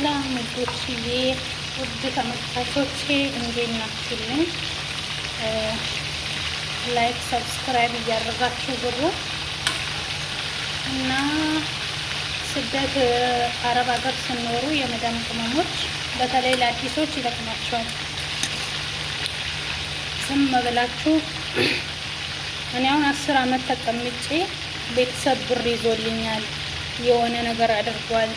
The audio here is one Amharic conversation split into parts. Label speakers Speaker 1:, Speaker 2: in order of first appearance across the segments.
Speaker 1: ሰላም ውዶችዬ፣ ውድ ተመልካቾቼ እንዴት ናችሁልኝ? ላይክ ሰብስክራይብ እያደረጋችሁ ግቡ እና ስደት አረብ ሀገር ስኖሩ የመዳም ቅመሞች በተለይ ለአዲሶች ይጠቅማቸዋል። ዝም ብላችሁ እኔ አሁን 10 አመት ተቀምጬ ቤተሰብ ብር ይዞልኛል የሆነ ነገር አድርጓል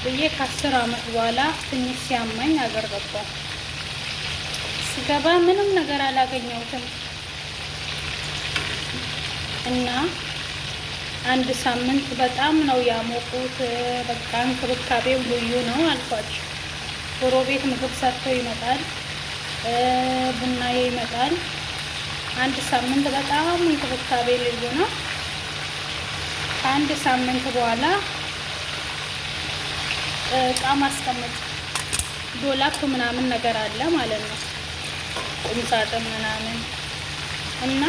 Speaker 1: ብዬ ከ10 አመት በኋላ ትንሽ ሲያመኝ አገር ገባሁ። ስገባ ምንም ነገር አላገኘሁትም እና አንድ ሳምንት በጣም ነው ያሞቁት። በቃ እንክብካቤው ልዩ ነው አልኳቸው። ጎረቤት ምግብ ሰርቶ ይመጣል፣ ቡናዬ ይመጣል። አንድ ሳምንት በጣም እንክብካቤ ልዩ ነው። ከአንድ ሳምንት በኋላ እቃ ማስቀመጥ ዶላፕ ምናምን ነገር አለ ማለት ነው፣ ቁምሳጥን ምናምን እና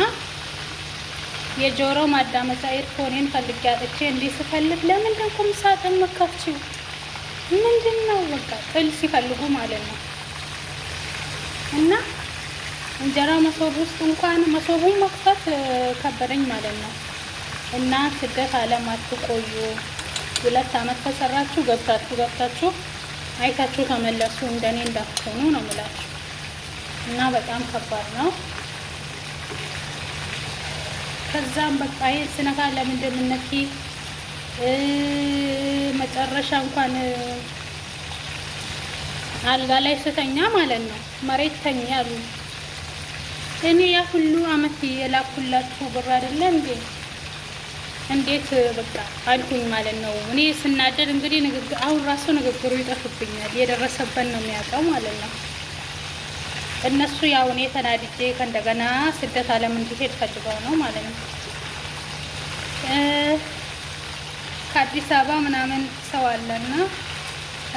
Speaker 1: የጆሮ ማዳመጫ ኤርፎኔን ፈልጌ አጥቼ እንዲህ ስፈልግ ለምንድን ቁምሳጥን መከፍቺው ምንድን ነው በቃ ጥል ሲፈልጉ ማለት ነው። እና እንጀራ መሶብ ውስጥ እንኳን መሶቡን መክፈት ከበደኝ ማለት ነው። እና ስደት ዓለም አትቆዩ። 2 አመት ከሰራችሁ ገብታችሁ አይታችሁ ተመለሱ። እንደኔ እንዳትሆኑ ነው የምላችሁ። እና በጣም ከባድ ነው። ከዛም በቃ ይሄ ስነካ ለምንድን ነኪ መጨረሻ እንኳን አልጋ ላይ ስተኛ ማለት ነው መሬት ተኛ አሉ። እኔ ያ ሁሉ አመት የላኩላችሁ ብር አይደለ እንዴ? እንዴት በቃ አልኩኝ ማለት ነው። እኔ ስናደድ እንግዲህ ንግግር አሁን ራሱ ንግግሩ ይጠፍብኛል። የደረሰበት ነው የሚያውቀው ማለት ነው። እነሱ ያው እኔ ተናድጄ ከእንደገና ስደት ዓለም እንዲሄድ ፈልገው ነው ማለት ነው። ከአዲስ አበባ ምናምን ሰው አለና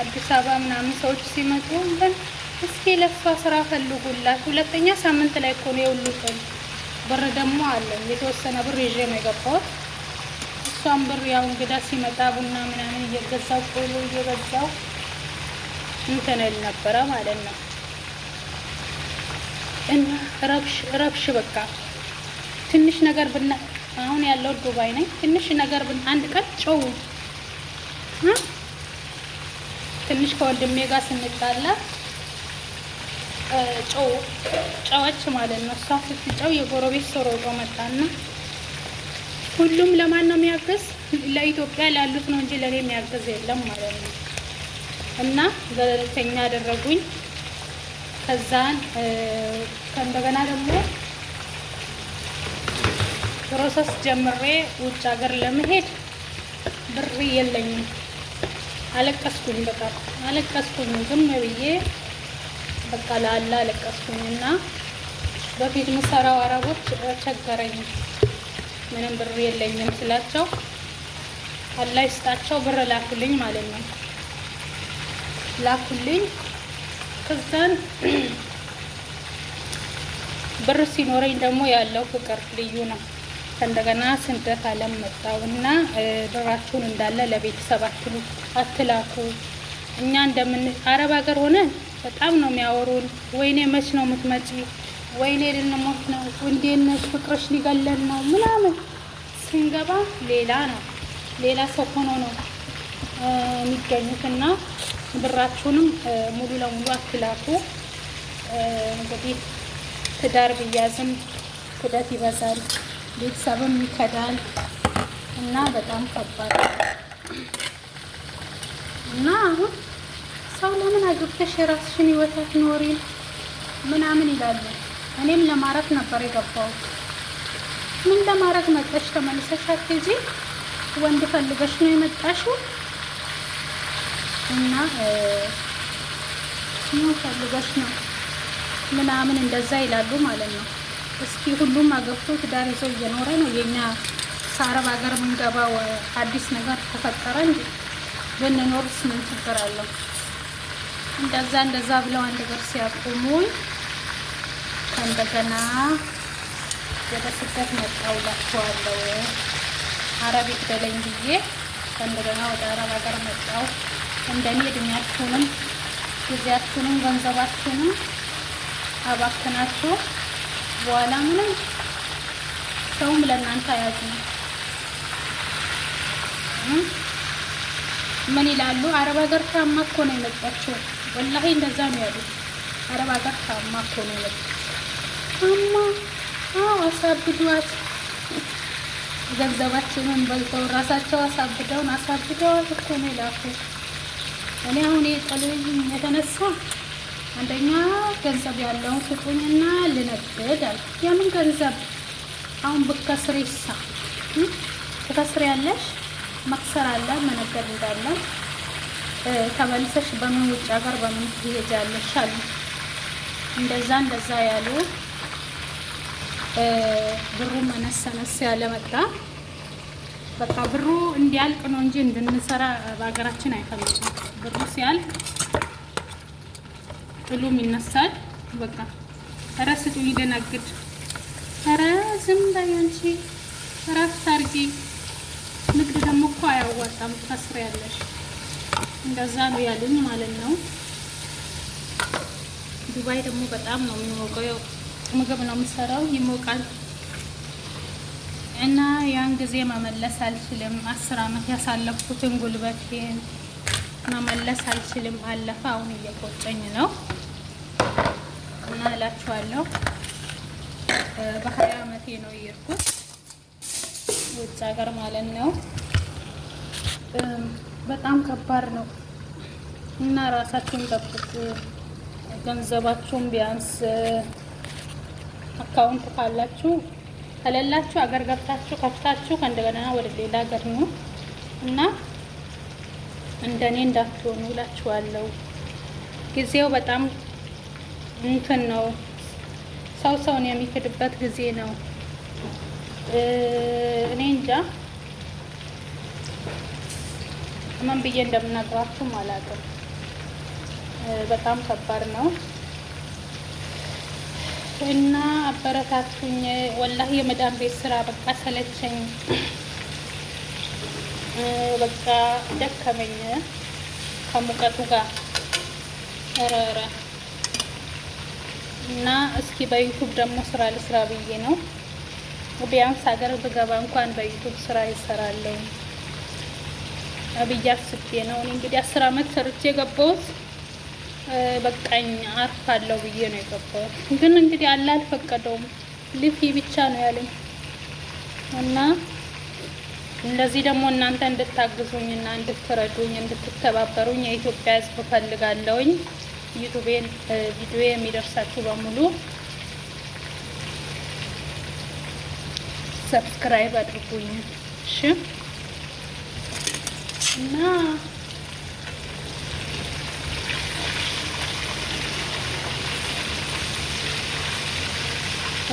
Speaker 1: አዲስ አበባ ምናምን ሰዎች ሲመጡ ግን እስኪ ለሷ ስራ ፈልጉላት። 2ኛ ሳምንት ላይ እኮ ነው የሁሉትን ብር ደግሞ አለ የተወሰነ ብር ይዤ ነው የገባሁት። እሷም ብር ያው እንግዳ ሲመጣ ቡና ምናምን እየገዛው ቆሎ እየበዛው እንትን እል ነበረ ማለት ነው። እና ረብሽ በቃ ትንሽ ነገር አሁን ያለው ዱባይ ነኝ። ትንሽ ነገር አንድ ቀን ጨው ትንሽ ከወንድሜ ጋር ስንጣላ ጨዎች ማለት ነው። እሷ ስትጨው የጎረቤት ሰው ሮጦ መጣና ሁሉም ለማን ነው የሚያገዝ? ለኢትዮጵያ ላሉት ነው እንጂ ለኔ የሚያገዝ የለም ማለት ነው። እና ገለልተኛ አደረጉኝ። ከዛን ከእንደገና ደግሞ ፕሮሰስ ጀምሬ ውጭ ሀገር ለመሄድ ብር የለኝም። አለቀስኩኝ፣ በጣም አለቀስኩኝ። ዝም ብዬ በቃ ላላ አለቀስኩኝና በፊት ምሰራው አረቦች ቸገረኝ፣ ምንም ብር የለኝም ስላቸው አላህ ይስጣቸው ብር ላኩልኝ ማለት ነው። ላኩልኝ። ከዛን ብር ሲኖረኝ ደግሞ ያለው ፍቅር ልዩ ነው። ከእንደገና ስደት ዓለም መጣውና ብራችሁን እንዳለ ለቤተሰብ አትላኩ። እኛ እንደምን አረብ ሀገር ሆነ በጣም ነው የሚያወሩን። ወይኔ መች ነው የምትመጪ? ወይኔ ልንሞት ነው፣ እንዴት ነሽ? ፍቅርሽ ሊገለን ነው ምናምን። ስንገባ ሌላ ነው፣ ሌላ ሰው ሆኖ ነው የሚገኙትና ብራችሁንም ሙሉ ለሙሉ አትላኩ። እንግዲህ ትዳር ብያዝም ክደት ይበዛል፣ ቤተሰብም ይከዳል እና በጣም ከባድ እና አሁን ሰው ለምን አግብተሽ የራስሽን ህይወት አትኖሪም ምናምን ይላሉ። እኔም ለማረፍ ነበር የገባሁት። ምን ለማረግ መጣሽ? ተመልሰሽ አትሄጂ? ወንድ ፈልገሽ ነው የመጣሽው? እና ምን ፈልገሽ ነው ምናምን እንደዛ ይላሉ ማለት ነው። እስኪ ሁሉም አገብቶ ትዳር ይዘው እየኖረ ነው። የኛ አረብ ሀገር የምንገባው አዲስ ነገር ተፈጠረ እንጂ ብንኖርስ ምን ችግር አለው? እንደዛ ብለው አንድ ነገር ሲያቆሙኝ እንደገና ወደ ስደት መጣሁላችኋለሁ። አረብ ይግደለኝ ብዬ እንደገና ወደ አረብ ሀገር መጣሁ። እንደኔ እድሜያችሁንም ጊዜያችሁንም ገንዘባችሁንም አባክናችሁ በኋላ ምንም ሰውም ለእናንተ አያዝንም። ምን ይላሉ? አረብ ሀገር ታማ እኮ ነው የመጣችው። ወላሂ እንደዛ ነው ያሉት። አረብ ሀገር ታማ እኮ ነው የመጣችው። ታማ አሳብዷት ገንዘባችንን በልተው ራሳቸው አሳብደዋት እኮ ነው የላኩ። እኔ አሁን የጠሉኝ የተነሳ አንደኛ ገንዘብ ያለውን ስጡኝና ልነግድ አለ። የምን ገንዘብ አሁን ብከስሪሳ ትከስሪ ያለሽ መክሰር አለ መነገድ እንዳለ ተመልሰሽ በምን ውጭ ሀገር በምን ትሄጃለሽ አሉ። እንደዛ ያሉ ብሩ መነሰነስ ያለ መጣ። በቃ ብሩ እንዲያልቅ ነው እንጂ እንድንሰራ በሀገራችን አይፈልጉም። ብሩ ሲያልቅ ጥሉም ይነሳል። በቃ ኧረ ስጡኝ ልነግድ፣ ኧረ ዝም በይ አንቺ እረፍት አድርጊ። ንግድ ደግሞ እኮ አያዋጣም ትከስሪያለሽ። እንደዛ ነው ያሉኝ ማለት ነው። ዱባይ ደግሞ በጣም ነው የሚሞቀው። ምግብ ነው የምሰራው ይሞቃል። እና ያን ጊዜ መመለስ አልችልም። 10 አመት ያሳለፍኩትን ጉልበቴን መመለስ አልችልም። አለፈ። አሁን እየቆጨኝ ነው እና እላችኋለሁ በ20 አመቴ ነው የሄድኩት ውጭ ሀገር ማለት ነው። በጣም ከባድ ነው እና ራሳችሁን ጠብቁ። ገንዘባችሁን ቢያንስ አካውንት ካላችሁ ከሌላችሁ አገር ገብታችሁ ከፍታችሁ ከእንደገና ወደ ሌላ ሀገር ነው እና እንደኔ እንዳትሆኑ እላችኋለሁ። ጊዜው በጣም እንትን ነው። ሰውን የሚክድበት ጊዜ ነው። እኔ እንጃ ምን ብዬ እንደምነግራችሁ አላውቅም። በጣም ከባድ ነው እና አበረታቱኝ። ወላሂ የመዳን ቤት ስራ በቃ ሰለቸኝ፣ በቃ ደከመኝ ከሙቀቱ ጋር ረረ እና እስኪ በዩቱብ ደግሞ ስራ ልስራ ብዬ ነው። ቢያንስ ሀገር ብገባ እንኳን በዩቱብ ስራ ይሰራለሁ ብዬ አስቤ ነው። እኔ እንግዲህ 10 አመት ሰርቼ የገባሁት በቃኝ አርፋለሁ ብዬ ነው የገባሁት። ግን እንግዲህ አላህ አልፈቀደውም። ልፊ ብቻ ነው ያለኝ እና እንደዚህ ደግሞ እናንተ እንድታግዙኝ እና እንድትረዱኝ እንድትተባበሩኝ የኢትዮጵያ ሕዝብ ፈልጋለሁኝ። ዩቲዩቤን ቪዲዮ የሚደርሳችሁ በሙሉ ሰብስክራይብ አድርጉኝ እሺ። እና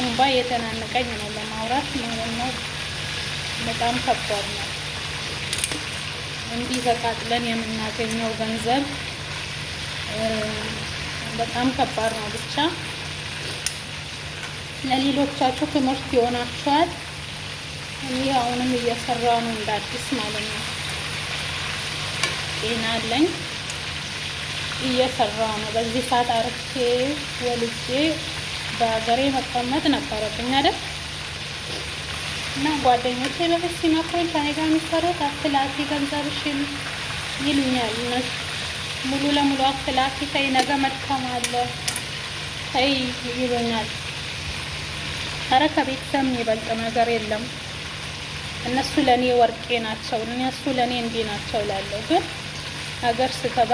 Speaker 1: እንባ የተናነቀኝ ነው ለማውራት ማለት ነው። በጣም ከባድ ነው። እንዲህ ተቃጥለን የምናገኘው ገንዘብ በጣም ከባድ ነው። ብቻ ለሌሎቻችሁ ትምህርት ይሆናችኋል። እኔ አሁንም እየሰራሁ ነው እንደ አዲስ ማለት ነው። ጤና አለኝ እየሰራሁ ነው። በዚህ ሰዓት አርፌ ወልጄ በሀገሬ መቀመጥ ነበረብኝ አይደል? እና ጓደኞቼ በፊት ሲመክሩኝ ከኔ ጋር የሚሰሩት አትላፊ ገንዘብሽን ይሉኛል እነሱ። ሙሉ ለሙሉ አትላፊ ተይ፣ ነገ መድከም አለ ተይ ይሉኛል። ኧረ ከቤተሰብ የሚበልጥ ነገር የለም። እነሱ ለኔ ወርቄ ናቸው፣ እነሱ ለኔ እንዲህ ናቸው እላለሁ። ግን ሀገር ስገባ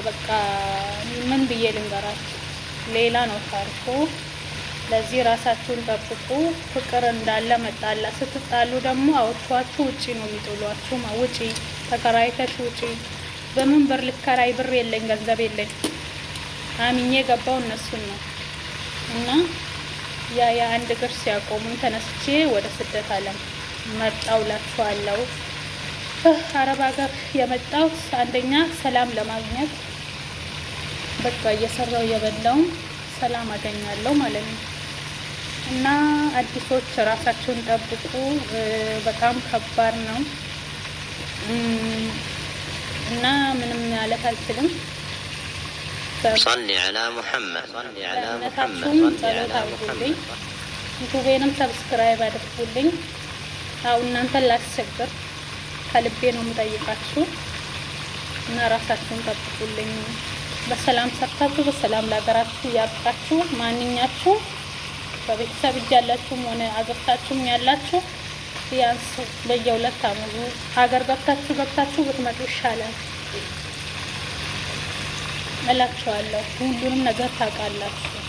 Speaker 1: በቃ ምን ብዬ ልንገራችሁ፣ ሌላ ነው ታሪኩ። ለዚህ ራሳችሁን ጠብቁ። ፍቅር እንዳለ መጣላ፣ ስትጣሉ ደግሞ አውጥቷችሁ ውጪ ነው የሚጥሏችሁ። ውጪ ተከራይተሽ ውጪ። በምን ብር ልከራይ? ብር የለኝ፣ ገንዘብ የለኝ። አምኜ ገባው እነሱን ነው እና የአንድ እግር ሲያቆሙን ተነስቼ ወደ ስደት ዓለም መጣውላችኋለሁ። አረብ ሀገር የመጣሁት አንደኛ ሰላም ለማግኘት በቃ እየሰራው እየበላው ሰላም አገኛለሁ ማለት ነው። እና አዲሶች ራሳችሁን ጠብቁ። በጣም ከባድ ነው። እና ምንም ማለት አልችልም።
Speaker 2: صلي على محمد صلي على محمد
Speaker 1: ጸሎት አድርጉልኝ። ዩቲዩቤንም ሰብስክራይብ አድርጉልኝ። አው እናንተን ላስቸግር ከልቤ ነው የምጠይቃችሁ እና ራሳችሁን ጠብቁልኝ። በሰላም ሰርታችሁ በሰላም ለሀገራችሁ ያብቃችሁ። ማንኛችሁ በቤተሰብ እጅ ያላችሁም ሆነ አገርታችሁም ያላችሁ ቢያንስ በየ2 ዓመቱ ሀገር ገብታችሁ ብትመጡ ይሻላል እላችኋለሁ። ሁሉንም ነገር ታውቃላችሁ።